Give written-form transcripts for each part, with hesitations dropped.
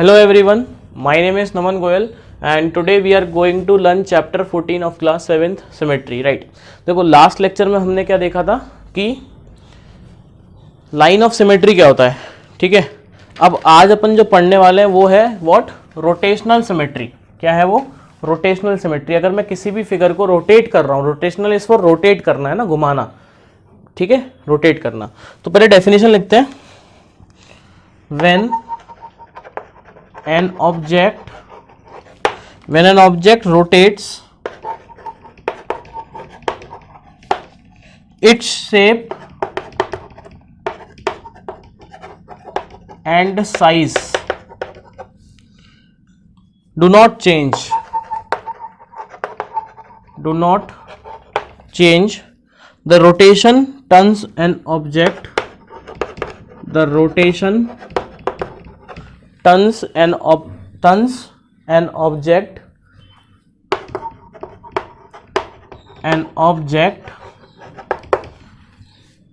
Hello everyone, my name is Naman Goyal and today we are going to learn chapter 14 of class 7th symmetry, right? देखो last lecture में हमने क्या देखा था कि line of symmetry क्या होता है, ठीक है। अब आज अपन जो पढ़ने वाले हैं वो है व्हाट, रोटेशनल सिमेट्री। क्या है वो? Rotational symmetry. अगर मैं किसी भी फिगर को रोटेट कर रहा हूँ, रोटेशनल इज फॉर रोटेट करना है ना, घुमाना, ठीक है, रोटेट करना। तो पहले डेफिनेशन लिखते हैं। when an object rotates, its shape and size do not change. The rotation turns an object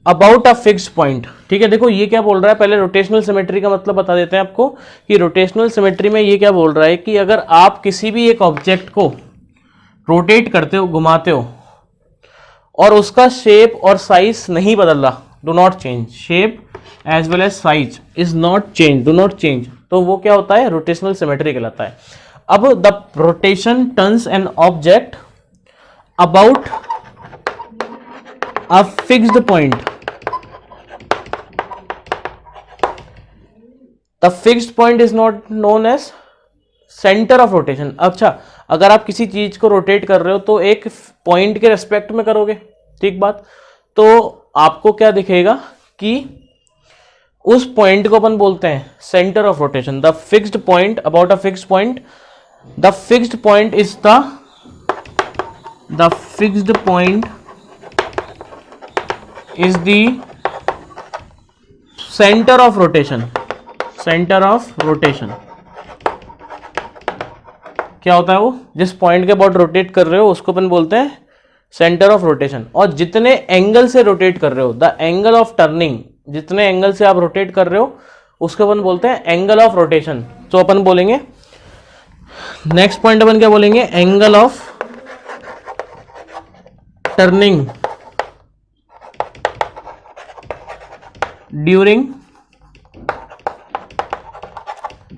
about a fixed point, ठीक है। देखो ये क्या बोल रहा है, पहले रोटेशनल सिमेट्री का मतलब बता देते हैं आपको कि रोटेशनल सिमेट्री में ये क्या बोल रहा है कि अगर आप किसी भी एक ऑब्जेक्ट को रोटेट करते हो, घुमाते हो, और उसका शेप और साइज नहीं बदल रहा, do not change, shape as well as size is not change, do not change, तो वो क्या होता है, रोटेशनल सिमेट्री कहलाता है। अब the rotation turns an object about a fixed point, the fixed point is not known as centre of rotation. अच्छा, अगर आप किसी चीज को रोटेट कर रहे हो तो एक पॉइंट के रेस्पेक्ट में करोगे, ठीक बात, तो आपको क्या दिखेगा कि उस पॉइंट को अपन बोलते हैं centre of rotation. The fixed point about a fixed point, the fixed point is the fixed point is the centre of rotation. क्या होता है वो, जिस पॉइंट के अबाउट रोटेट कर रहे हो उसको अपन बोलते हैं सेंटर ऑफ रोटेशन। और जितने एंगल से रोटेट कर रहे हो, द एंगल ऑफ टर्निंग, जितने एंगल से आप रोटेट कर रहे हो उसको अपन बोलते हैं एंगल ऑफ रोटेशन। तो अपन बोलेंगे नेक्स्ट पॉइंट, अपन क्या बोलेंगे, एंगल ऑफ टर्निंग ड्यूरिंग,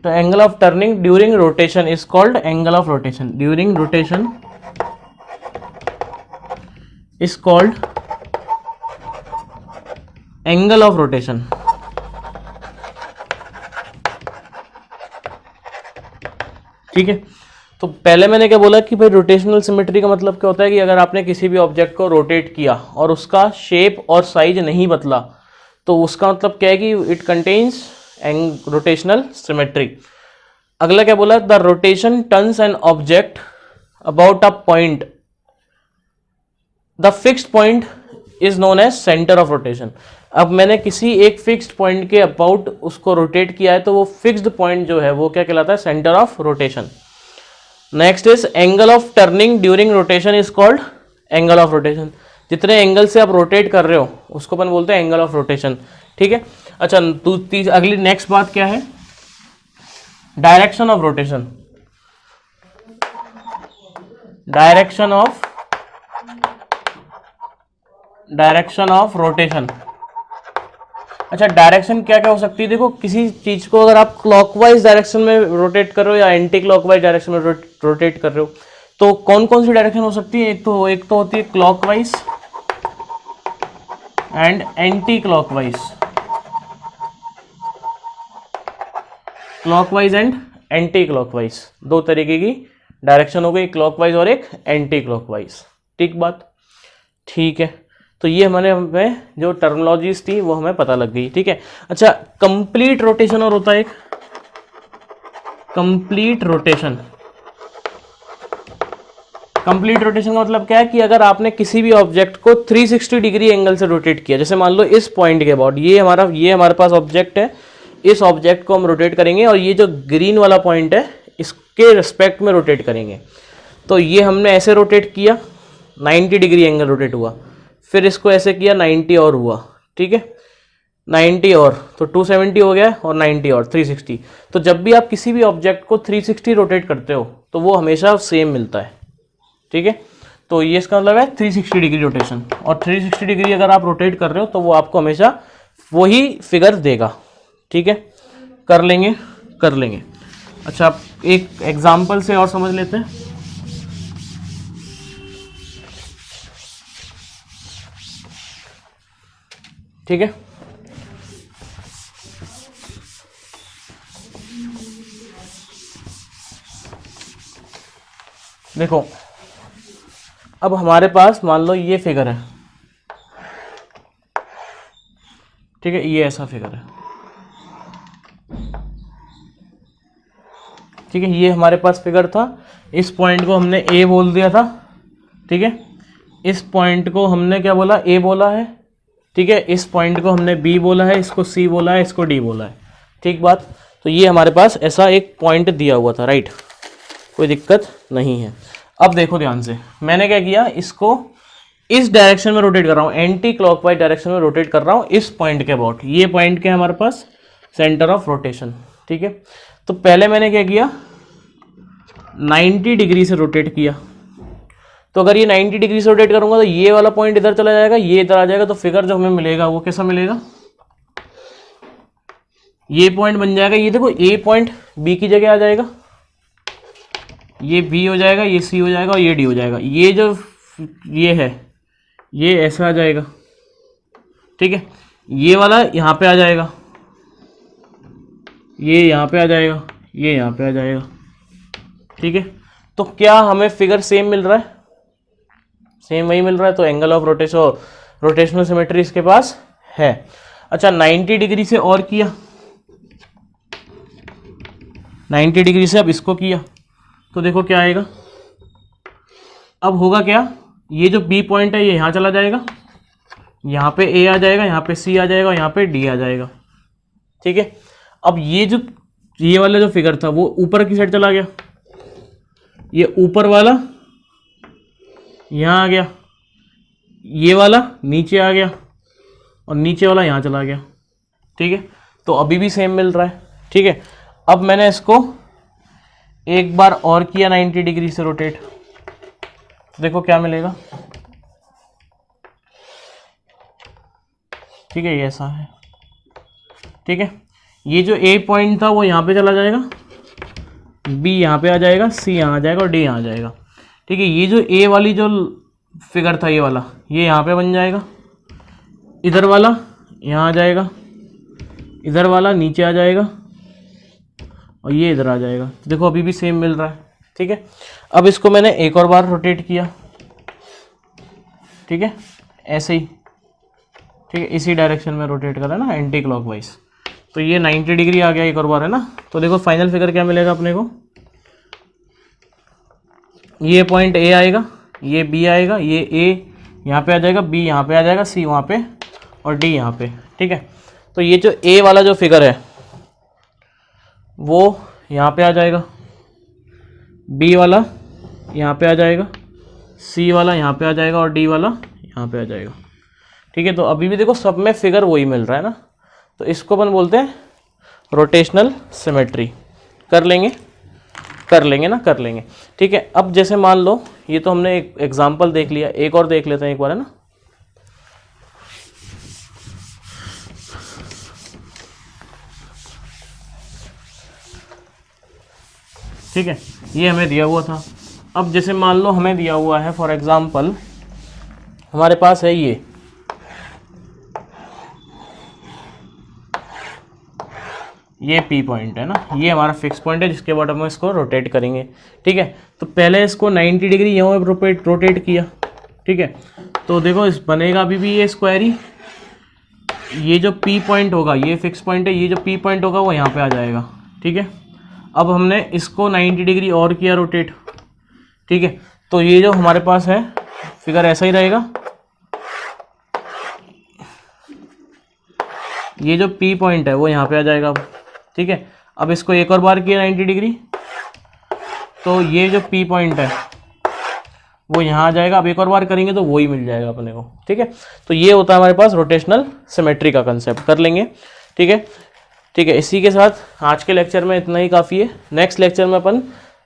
तो angle of turning during rotation is called angle of rotation, during rotation is called angle of rotation. ठीक है, तो पहले मैंने क्या बोला कि भाई रोटेशनल सिमेट्री का मतलब क्या होता है कि अगर आपने किसी भी ऑब्जेक्ट को रोटेट किया और उसका शेप और साइज नहीं बदला तो उसका मतलब क्या है कि इट कंटेन्स रोटेशनल सिमेट्री। अगला क्या बोला, the rotation turns an object about a point, the fixed point is known as centre of rotation. अब मैंने किसी एक फिक्स्ड पॉइंट के अबाउट उसको रोटेट किया है तो वो फिक्स्ड पॉइंट जो है वो क्या कहलाता है, centre of rotation. Next is angle of turning during rotation is called angle of rotation. जितने एंगल से आप रोटेट कर रहे हो उसको अपन बोलते हैं एंगल ऑफ रोटेशन, ठीक है। अच्छा, अगली नेक्स्ट बात क्या है, direction of rotation. Direction of rotation. अच्छा, डायरेक्शन क्या क्या हो सकती है, देखो किसी चीज को अगर आप क्लॉकवाइज डायरेक्शन में रोटेट कर रहे हो या एंटी क्लॉकवाइज डायरेक्शन में रोटेट कर रहे हो तो कौन कौन सी डायरेक्शन हो सकती है, एक तो होती है clockwise and anti clockwise. Clockwise and anti clockwise, दो तरीके की डायरेक्शन हो गई, क्लॉकवाइज और एक एंटी क्लॉकवाइज, ठीक बात, ठीक है। तो ये हमें जो टर्मिनोलॉजीज थी वो हमें पता लग गई, ठीक है। अच्छा, कंप्लीट रोटेशन और होता है एक कंप्लीट रोटेशन। कंप्लीट रोटेशन का मतलब क्या है कि अगर आपने किसी भी ऑब्जेक्ट को 360 डिग्री एंगल से रोटेट किया, जैसे मान लो इस पॉइंट के अबाउट, ये हमारे पास ऑब्जेक्ट है, इस ऑब्जेक्ट को हम रोटेट करेंगे और ये जो ग्रीन वाला पॉइंट है इसके रिस्पेक्ट में रोटेट करेंगे। तो ये हमने ऐसे रोटेट किया, 90 डिग्री एंगल रोटेट हुआ, फिर इसको ऐसे किया 90 और हुआ, ठीक है, 90 और, तो 270 हो गया और 90 और 360। तो जब भी आप किसी भी ऑब्जेक्ट को 360 रोटेट करते हो तो वो हमेशा सेम मिलता है, ठीक है। तो ये इसका मतलब है 360 डिग्री रोटेशन, और 360 डिग्री अगर आप रोटेट कर रहे हो तो वो आपको हमेशा वही फिगर देगा, ठीक है। कर लेंगे। अच्छा, आप एक एग्जाम्पल से और समझ लेते हैं। ठीक है, देखो अब हमारे पास मान लो ये फिगर है, ठीक है, ये ऐसा फिगर है, ठीक है। ये हमारे पास फिगर था, इस पॉइंट को हमने ए बोल दिया था, ठीक है। इस पॉइंट को हमने क्या बोला, ए बोला है, ठीक है। इस पॉइंट को हमने बी बोला है, इसको सी बोला है, इसको डी बोला है, ठीक बात। तो ये हमारे पास ऐसा एक पॉइंट दिया हुआ था, राइट, कोई दिक्कत नहीं है। अब देखो ध्यान से, मैंने क्या किया, इसको इस डायरेक्शन में रोटेट कर रहा हूँ, एंटी क्लॉकवाइज डायरेक्शन में रोटेट कर रहा हूँ इस पॉइंट के अबाउट। ये पॉइंट क्या है हमारे पास, सेंटर ऑफ रोटेशन, ठीक है। तो पहले मैंने क्या किया, 90 डिग्री से रोटेट किया। तो अगर ये 90 डिग्री से रोटेट करूंगा तो ये वाला पॉइंट इधर चला जाएगा, ये इधर आ जाएगा, तो फिगर जो हमें मिलेगा वो कैसा मिलेगा, ये पॉइंट बन जाएगा। ये देखो ए पॉइंट बी की जगह आ जाएगा, ये बी हो जाएगा, ये सी हो जाएगा और ये डी हो जाएगा। ये जो ये है ये ऐसा आ जाएगा, ठीक है। ये वाला यहाँ पे आ जाएगा, ये यहाँ पे आ जाएगा, ये यहाँ पे आ जाएगा, ठीक है। तो क्या हमें फिगर सेम मिल रहा है, सेम वही मिल रहा है। तो एंगल ऑफ रोटेशनल सिमेट्री इसके पास है। अच्छा, 90 डिग्री से और किया, 90 डिग्री से अब इसको किया, तो देखो क्या आएगा। अब होगा क्या, ये जो बी पॉइंट है ये यहाँ चला जाएगा, यहाँ पे ए आ जाएगा, यहाँ पे सी आ जाएगा, यहाँ पे डी आ जाएगा, ठीक है। अब ये वाला जो फिगर था वो ऊपर की साइड चला गया, ये ऊपर वाला यहाँ आ गया, ये वाला नीचे आ गया और नीचे वाला यहाँ चला गया, ठीक है। तो अभी भी सेम मिल रहा है, ठीक है। अब मैंने इसको एक बार और किया 90 डिग्री से रोटेट, देखो क्या मिलेगा, ठीक है, ये ऐसा है, ठीक है। ये जो ए पॉइंट था वो यहाँ पे चला जाएगा, बी यहाँ पे आ जाएगा, सी यहाँ आ जाएगा और डी यहाँ आ जाएगा, ठीक है। ये जो ए वाली जो फिगर था ये वाला, ये यहाँ पे बन जाएगा, इधर वाला यहाँ आ जाएगा, इधर वाला नीचे आ जाएगा और ये इधर आ जाएगा। तो देखो अभी भी सेम मिल रहा है, ठीक है। अब इसको मैंने एक और बार रोटेट किया, ठीक है, ऐसे ही, ठीक है, इसी डायरेक्शन में रोटेट करा ना, एंटी क्लॉकवाइज। तो ये 90 डिग्री आ गया एक और बार, है ना। तो देखो फाइनल फिगर क्या मिलेगा अपने को, ये पॉइंट ए आएगा, ये बी आएगा, ये ए यहाँ पे आ जाएगा, बी यहाँ पे आ जाएगा, सी वहाँ पे और डी यहाँ पे, ठीक है। तो ये जो ए वाला जो फिगर है वो यहाँ पे आ जाएगा, बी वाला यहाँ पे आ जाएगा, सी वाला यहाँ पे आ जाएगा और डी वाला यहाँ पे आ जाएगा, ठीक है। तो अभी भी देखो सब में फिगर वही मिल रहा है ना। तो इसको अपन बोलते हैं रोटेशनल सिमेट्री। कर लेंगे ना, कर लेंगे, ठीक है। अब जैसे मान लो ये तो हमने एक एग्जांपल देख लिया, एक और देख लेते हैं एक बार, है ना। ठीक है, ये हमें दिया हुआ था। अब जैसे मान लो हमें दिया हुआ है, फॉर एग्जांपल हमारे पास है ये P पॉइंट है ना, ये हमारा फिक्स पॉइंट है जिसके बाद हम इसको रोटेट करेंगे, ठीक है। तो पहले इसको 90 डिग्री यहाँ पे रोटेट किया, ठीक है। तो देखो इस बनेगा अभी भी ये स्क्वायर ही, ये जो P पॉइंट होगा ये फिक्स पॉइंट है, ये जो P पॉइंट होगा वो यहाँ पे आ जाएगा, ठीक है। अब हमने इसको 90 डिग्री और किया रोटेट, ठीक है। तो ये जो हमारे पास है फिगर ऐसा ही रहेगा, ये जो P पॉइंट है वो यहाँ पे आ जाएगा अब, ठीक है। अब इसको एक और बार किया 90 डिग्री, तो ये जो P पॉइंट है वो यहाँ आ जाएगा। अब एक और बार करेंगे तो वो ही मिल जाएगा अपने को, ठीक है। तो ये होता है हमारे पास रोटेशनल सिमेट्री का कंसेप्ट, कर लेंगे, ठीक है। ठीक है, इसी के साथ आज के लेक्चर में इतना ही काफ़ी है। नेक्स्ट लेक्चर में अपन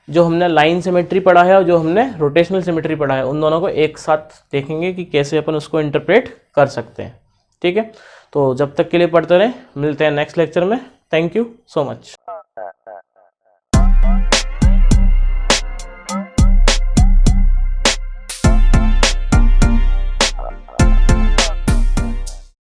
जो हमने लाइन सिमेट्री पढ़ा है और जो हमने रोटेशनल सिमेट्री पढ़ा है उन दोनों को एक साथ देखेंगे कि कैसे अपन उसको इंटरप्रेट कर सकते हैं, ठीक है। तो जब तक के लिए पढ़ते रहें, मिलते हैं नेक्स्ट लेक्चर में। Thank you so much.